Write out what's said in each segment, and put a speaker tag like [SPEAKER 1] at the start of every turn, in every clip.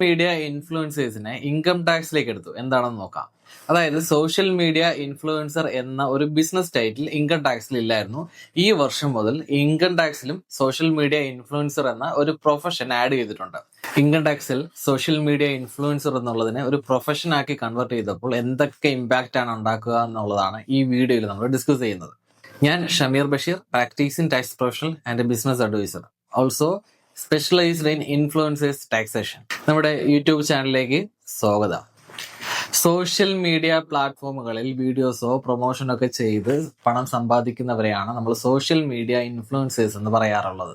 [SPEAKER 1] Media ഇൻഫ്ലുവൻസേഴ്സിനെ income ടാക്സിലേക്ക് എടുത്തു. എന്താണെന്ന് നോക്കാം. അതായത് സോഷ്യൽ മീഡിയ ഇൻഫ്ലുവൻസർ എന്ന ഒരു ബിസിനസ് ടൈറ്റിൽ ഇൻകം ടാക്സിൽ ഇല്ലായിരുന്നു. ഈ വർഷം മുതൽ ഇൻകം ടാക്സിലും സോഷ്യൽ മീഡിയ ഇൻഫ്ലുവൻസർ എന്ന ഒരു പ്രൊഫഷൻ ആഡ് ചെയ്തിട്ടുണ്ട്. ഇൻകം ടാക്സിൽ സോഷ്യൽ മീഡിയ ഇൻഫ്ലുവൻസർ എന്നുള്ളതിനെ ഒരു പ്രൊഫഷൻ ആക്കി കൺവേർട്ട് ചെയ്തപ്പോൾ എന്തൊക്കെ ഇമ്പാക്റ്റ് ആണ് ഉണ്ടാക്കുക എന്നുള്ളതാണ് ഈ വീഡിയോയിൽ നമ്മൾ ഡിസ്കസ് ചെയ്യുന്നത്. ഞാൻ Shameer Basheer, practising tax professional and business adviser, also specialised in influencers taxation. നമ്മുടെ യൂട്യൂബ് ചാനലിലേക്ക് സ്വാഗതം. സോഷ്യൽ മീഡിയ പ്ലാറ്റ്ഫോമുകളിൽ വീഡിയോസോ പ്രൊമോഷനോ ഒക്കെ ചെയ്ത് പണം സമ്പാദിക്കുന്നവരെയാണ് നമ്മൾ സോഷ്യൽ മീഡിയ ഇൻഫ്ലുവൻസേഴ്സ് എന്ന് പറയാറുള്ളത്.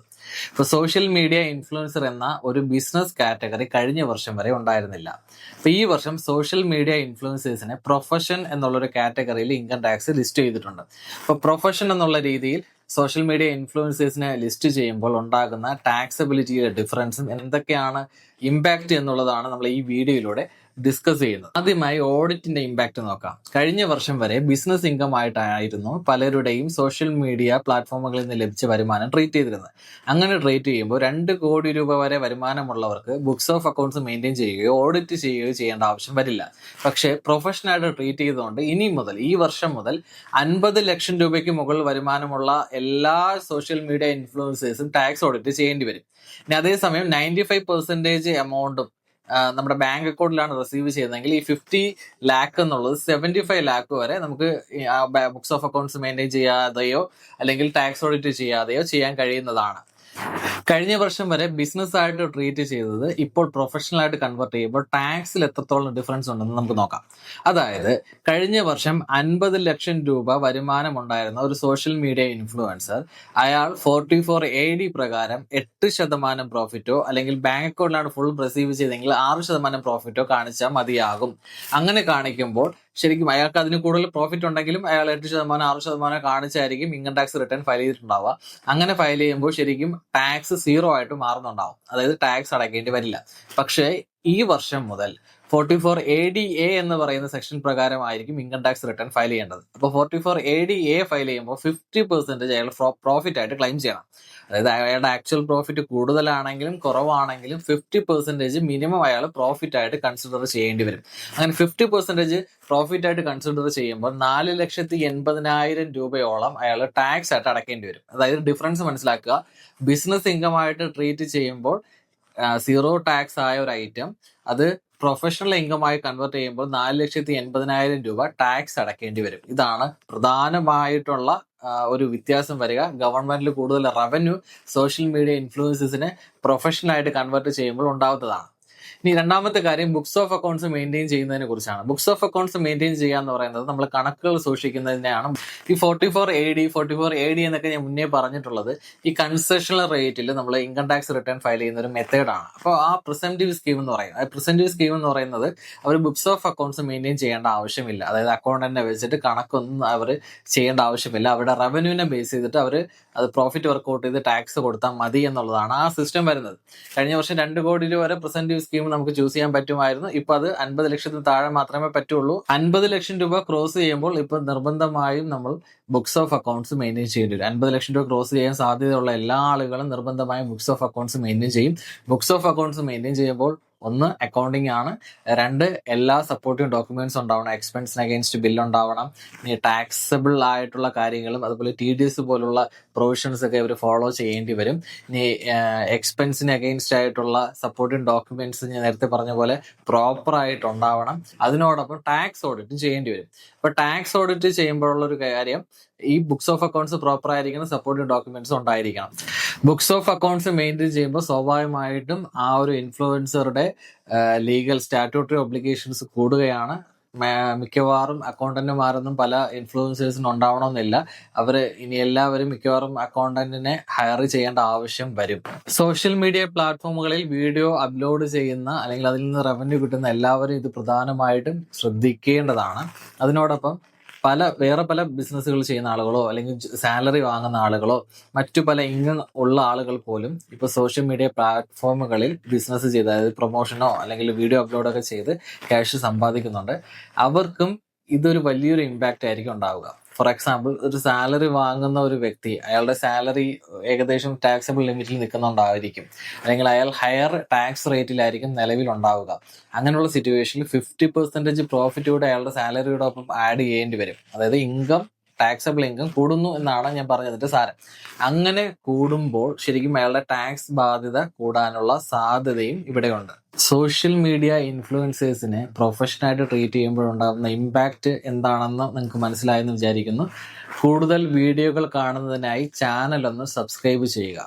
[SPEAKER 1] ഇപ്പൊ സോഷ്യൽ മീഡിയ ഇൻഫ്ലുവൻസർ എന്ന ഒരു ബിസിനസ് കാറ്റഗറി കഴിഞ്ഞ വർഷം വരെ ഉണ്ടായിരുന്നില്ല. അപ്പൊ ഈ വർഷം സോഷ്യൽ മീഡിയ ഇൻഫ്ലുവൻസേഴ്സിനെ പ്രൊഫഷൻ എന്നുള്ളൊരു കാറ്റഗറിയിൽ ഇൻകം ടാക്സ് ലിസ്റ്റ് ചെയ്തിട്ടുണ്ട്. അപ്പൊ പ്രൊഫഷൻ എന്നുള്ള രീതിയിൽ സോഷ്യൽ മീഡിയ ഇൻഫ്ലുവൻസേഴ്സിനെ ലിസ്റ്റ് ചെയ്യുമ്പോൾ ഉണ്ടാകുന്ന ടാക്സബിലിറ്റിയുടെ ഡിഫറൻസും എന്തൊക്കെയാണ് ഇമ്പാക്റ്റ് എന്നുള്ളതാണ് നമ്മൾ ഈ വീഡിയോയിലൂടെ ഡിസ്കസ് ചെയ്യുന്നത്. ആദ്യമായി ഓഡിറ്റിന്റെ ഇമ്പാക്റ്റ് നോക്കാം. കഴിഞ്ഞ വർഷം വരെ ബിസിനസ് ഇൻകം ആയിട്ടായിരുന്നു പലരുടെയും സോഷ്യൽ മീഡിയ പ്ലാറ്റ്ഫോമുകളിൽ നിന്ന് ലഭിച്ച വരുമാനം ട്രീറ്റ് ചെയ്തിരുന്നത്. അങ്ങനെ ട്രീറ്റ് ചെയ്യുമ്പോൾ 2 കോടി രൂപ വരെ വരുമാനമുള്ളവർക്ക് ബുക്സ് ഓഫ് അക്കൗണ്ട്സ് മെയിൻറ്റെയിൻ ചെയ്യുകയോ ഓഡിറ്റ് ചെയ്യുകയോ ചെയ്യേണ്ട ആവശ്യം വരില്ല. പക്ഷേ പ്രൊഫഷണലായിട്ട് ട്രീറ്റ് ചെയ്തുകൊണ്ട് ഇനി മുതൽ ഈ വർഷം മുതൽ 50 ലക്ഷം രൂപയ്ക്ക് മുകളിൽ വരുമാനമുള്ള എല്ലാ സോഷ്യൽ മീഡിയ ഇൻഫ്ലുവൻസേഴ്സും ടാക്സ് ഓഡിറ്റ് ചെയ്യേണ്ടി വരും. ഇനി അതേസമയം 95% എമൗണ്ടും നമ്മുടെ ബാങ്ക് അക്കൗണ്ടിലാണ് റിസീവ് ചെയ്യുന്നതെങ്കിൽ ഈ 50 ലാക്ക് എന്നുള്ളത് 75 ലാക്ക് വരെ നമുക്ക് ബുക്സ് ഓഫ് അക്കൗണ്ട്സ് മെയിൻറ്റെയിൻ ചെയ്യാതെയോ അല്ലെങ്കിൽ ടാക്സ് ഓഡിറ്റ് ചെയ്യാതെയോ ചെയ്യാൻ കഴിയുന്നതാണ്. കഴിഞ്ഞ വർഷം വരെ ബിസിനസ് ആയിട്ട് ട്രീറ്റ് ചെയ്തത് ഇപ്പോൾ പ്രൊഫഷണൽ ആയിട്ട് കൺവേർട്ട് ചെയ്യുമ്പോൾ ടാക്സിൽ എത്രത്തോളം ഡിഫറൻസ് ഉണ്ടെന്ന് നമുക്ക് നോക്കാം. അതായത് കഴിഞ്ഞ വർഷം 50 ലക്ഷം രൂപ വരുമാനം ഉണ്ടായിരുന്ന ഒരു സോഷ്യൽ മീഡിയ ഇൻഫ്ലുവൻസർ അയാൾ 44AD പ്രകാരം 8% പ്രോഫിറ്റോ അല്ലെങ്കിൽ ബാങ്ക് അക്കൗണ്ടിലാണ് ഫുൾ റിസീവ് ചെയ്തെങ്കിൽ 6% പ്രോഫിറ്റോ കാണിച്ചാൽ മതിയാകും. അങ്ങനെ കാണിക്കുമ്പോൾ ശരിക്കും അയാൾക്ക് അതിന് കൂടുതൽ പ്രോഫിറ്റ് ഉണ്ടെങ്കിലും അയാൾ 8%, 6% കാണിച്ചായിരിക്കും ഇൻകം ടാക്സ് റിട്ടേൺ ഫയൽ ചെയ്തിട്ടുണ്ടാവുക. അങ്ങനെ ഫയൽ ചെയ്യുമ്പോൾ ശരിക്കും ടാക്സ് 0 ആയിട്ട് മാറുന്നുണ്ടാവും. അതായത് ടാക്സ് അടയ്ക്കേണ്ടി വരില്ല. പക്ഷേ ഈ വർഷം മുതൽ 44ADA എന്ന് പറയുന്ന സെക്ഷൻ പ്രകാരമായിരിക്കും ഇൻകം ടാക്സ് റിട്ടേൺ ഫയൽ ചെയ്യേണ്ടത്. അപ്പോൾ 44ADA ഫയൽ ചെയ്യുമ്പോൾ 50% അയാൾ പ്രോഫിറ്റ് ആയിട്ട് ക്ലെയിം ചെയ്യണം. അതായത് അയാളുടെ ആക്ച്വൽ പ്രോഫിറ്റ് കൂടുതലാണെങ്കിലും കുറവാണെങ്കിലും 50% മിനിമം അയാൾ പ്രോഫിറ്റ് ആയിട്ട് കൺസിഡർ ചെയ്യേണ്ടി വരും. അങ്ങനെ 50% പ്രോഫിറ്റ് ആയിട്ട് കൺസിഡർ ചെയ്യുമ്പോൾ 4,80,000 രൂപയോളം അയാൾ ടാക്സ് ആയിട്ട് അടയ്ക്കേണ്ടി വരും. അതായത് ഡിഫറൻസ് മനസ്സിലാക്കുക. ബിസിനസ് ഇൻകം ആയിട്ട് ട്രീറ്റ് ചെയ്യുമ്പോൾ 0 ടാക്സ് ആയ ഒരു ഐറ്റം അത് പ്രൊഫഷണൽ ഇൻകമായി കൺവേർട്ട് ചെയ്യുമ്പോൾ 4,80,000 രൂപ ടാക്സ് അടയ്ക്കേണ്ടി വരും. ഇതാണ് പ്രധാനമായിട്ടുള്ള ഒരു വ്യത്യാസം വരിക. ഗവൺമെന്റിൽ കൂടുതൽ റവന്യൂ സോഷ്യൽ മീഡിയ ഇൻഫ്ലുവൻസസിനെ പ്രൊഫഷണലായിട്ട് കൺവേർട്ട് ചെയ്യുമ്പോൾ ഉണ്ടാവുന്നതാണ്. ഇനി രണ്ടാമത്തെ കാര്യം ബുക്സ് ഓഫ് അക്കൗണ്ട്സ് മെയിൻറ്റെയിൻ ചെയ്യുന്നതിനെ കുറിച്ചാണ്. ബുക്സ് ഓഫ് അക്കൗണ്ട്സ് മെയിൻറ്റെയിൻ ചെയ്യുക എന്ന് പറയുന്നത് നമ്മൾ കണക്കുകൾ സൂക്ഷിക്കുന്നതിനെയാണ്. ഈ 44AD എന്നൊക്കെ ഞാൻ മുന്നേ പറഞ്ഞിട്ടുള്ളത് ഈ കൺസെഷണൽ റേറ്റിൽ നമ്മൾ ഇൻകം ടാക്സ് റിട്ടേൺ ഫയൽ ചെയ്യുന്ന ഒരു മെത്തേഡാണ്. അപ്പോൾ ആ പ്രിസെന്റീവ് സ്കീം എന്ന് പറയും. ആ പ്രിസെന്റീവ് സ്കീം എന്ന് പറയുന്നത് അവർ ബുക്സ് ഓഫ് അക്കൗണ്ട്സ് മെയിൻറ്റെയിൻ ചെയ്യേണ്ട ആവശ്യമില്ല. അതായത് അക്കൗണ്ടന്റിനെ വെച്ചിട്ട് കണക്കൊന്നും അവർ ചെയ്യേണ്ട ആവശ്യമില്ല. അവരുടെ റവന്യൂവിനെ ബേസ് ചെയ്തിട്ട് അവർ അത് പ്രോഫിറ്റ് വർക്കൗട്ട് ചെയ്ത് ടാക്സ് കൊടുത്താൽ മതി എന്നുള്ളതാണ് ആ സിസ്റ്റം വരുന്നത്. കഴിഞ്ഞ വർഷം 2 കോടി രൂപ വരെ പ്രിസെന്റീവ് സ്കീം നമുക്ക് ചൂസ് ചെയ്യാൻ പറ്റുമായിരുന്നു. ഇപ്പൊ അത് 50 ലക്ഷത്തിന് താഴെ മാത്രമേ പറ്റുള്ളൂ. 50 ലക്ഷം രൂപ ക്രോസ് ചെയ്യുമ്പോൾ ഇപ്പൊ നിർബന്ധമായും നമ്മൾ ബുക്സ് ഓഫ് അക്കൗണ്ട്സ് മെയിൻറ്റെയിൻ ചെയ്യേണ്ടി വരും. 50 ലക്ഷം രൂപ ക്രോസ് ചെയ്യാൻ സാധ്യതയുള്ള എല്ലാ ആളുകളും നിർബന്ധമായും ബുക്സ് ഓഫ് അക്കൗണ്ട്സ് മെയിൻറ്റെയിൻ ചെയ്യും. ബുക്സ് ഓഫ് അക്കൗണ്ട്സ് മെയിൻറ്റെയിൻ ചെയ്യുമ്പോൾ 1 അക്കൗണ്ടിങ് ആണ്, 2 എല്ലാ സപ്പോർട്ടിംഗ് ഡോക്യുമെന്റ്സ് ഉണ്ടാവണം, എക്സ്പെൻസിന് അഗെയിൻസ്റ്റ് ബില്ല് ഉണ്ടാവണം, ഇനി ടാക്സബിൾ ആയിട്ടുള്ള കാര്യങ്ങളും അതുപോലെ TDS പോലുള്ള പ്രൊവിഷൻസ് ഒക്കെ ഇവർ ഫോളോ ചെയ്യേണ്ടി വരും. ഇനി എക്സ്പെൻസിന് അഗെയിൻസ്റ്റ് ആയിട്ടുള്ള സപ്പോർട്ടിംഗ് ഡോക്യുമെന്റ്സ് ഞാൻ നേരത്തെ പറഞ്ഞ പോലെ പ്രോപ്പർ ആയിട്ട് ഉണ്ടാവണം. അതിനോടൊപ്പം ടാക്സ് ഓഡിറ്റും ചെയ്യേണ്ടി വരും. അപ്പൊ ടാക്സ് ഓഡിറ്റ് ചെയ്യുമ്പോഴുള്ള ഒരു കാര്യം ഈ ബുക്സ് ഓഫ് അക്കൗണ്ട്സ് പ്രോപ്പർ ആയിരിക്കണം, സപ്പോർട്ടിംഗ് ഡോക്യുമെന്റ്സ് ഉണ്ടായിരിക്കണം. ബുക്സ് ഓഫ് അക്കൗണ്ട്സ് മെയിൻറ്റെയിൻ ചെയ്യുമ്പോൾ സ്വാഭാവികമായിട്ടും ആ ഒരു ഇൻഫ്ലുവൻസറുടെ ലീഗൽ സ്റ്റാറ്റ്യൂട്ടറി ഒബ്ലിഗേഷൻസ് കൂടുകയാണ്. മിക്കവാറും അക്കൗണ്ടന്റുമാരൊന്നും പല ഇൻഫ്ലുവൻസേഴ്സിനും ഉണ്ടാവണമെന്നില്ല. അവർ ഇനി എല്ലാവരും മിക്കവാറും അക്കൗണ്ടന്റിനെ ഹയർ ചെയ്യേണ്ട ആവശ്യം വരും. സോഷ്യൽ മീഡിയ പ്ലാറ്റ്ഫോമുകളിൽ വീഡിയോ അപ്ലോഡ് ചെയ്യുന്ന അല്ലെങ്കിൽ അതിൽ നിന്ന് റവന്യൂ കിട്ടുന്ന എല്ലാവരും ഇത് പ്രധാനമായിട്ടും ശ്രദ്ധിക്കേണ്ടതാണ്. അതിനോടൊപ്പം വേറെ പല ബിസിനസ്സുകൾ ചെയ്യുന്ന ആളുകളോ അല്ലെങ്കിൽ സാലറി വാങ്ങുന്ന ആളുകളോ മറ്റു പല ഇൻകം ഉള്ള ആളുകൾ പോലും ഇപ്പൊ സോഷ്യൽ മീഡിയ പ്ലാറ്റ്ഫോമുകളിൽ ബിസിനസ് ചെയ്ത്, അതായത് പ്രൊമോഷനോ അല്ലെങ്കിൽ വീഡിയോ അപ്ലോഡൊക്കെ ചെയ്ത് ക്യാഷ് സമ്പാദിക്കുന്നുണ്ട്. അവർക്കും ഇതൊരു വലിയൊരു ഇമ്പാക്റ്റ് ആയിരിക്കും ഉണ്ടാവുക. ഫോർ എക്സാമ്പിൾ ഒരു സാലറി വാങ്ങുന്ന ഒരു വ്യക്തി അയാളുടെ സാലറി ഏകദേശം ടാക്സബിൾ ലിമിറ്റിൽ നിൽക്കുന്നുണ്ടായിരിക്കും, അല്ലെങ്കിൽ അയാൾ ഹയർ ടാക്സ് റേറ്റിലായിരിക്കും നിലവിലുണ്ടാവുക. അങ്ങനെയുള്ള സിറ്റുവേഷനിൽ 50% പ്രോഫിറ്റ് കൂടെ അയാളുടെ സാലറിയോടൊപ്പം ആഡ് ചെയ്യേണ്ടി വരും. അതായത് ടാക്സബിൾ ഇൻകം കൂടുന്നു എന്നാണ് ഞാൻ പറഞ്ഞതിന്റെ സാരം. അങ്ങനെ കൂടുമ്പോൾ ശരിക്കും അയാളുടെ ടാക്സ് ബാധ്യത കൂടാനുള്ള സാധ്യതയും ഇവിടെയുണ്ട്. സോഷ്യൽ മീഡിയ ഇൻഫ്ലുവൻസേഴ്സിനെ പ്രൊഫഷനായിട്ട് ട്രീറ്റ് ചെയ്യുമ്പോഴുണ്ടാകുന്ന ഇമ്പാക്റ്റ് എന്താണെന്ന് നിങ്ങൾക്ക് മനസ്സിലായെന്ന് വിചാരിക്കുന്നു. കൂടുതൽ വീഡിയോകൾ കാണുന്നതിനായി ചാനൽ ഒന്ന് സബ്സ്ക്രൈബ് ചെയ്യുക.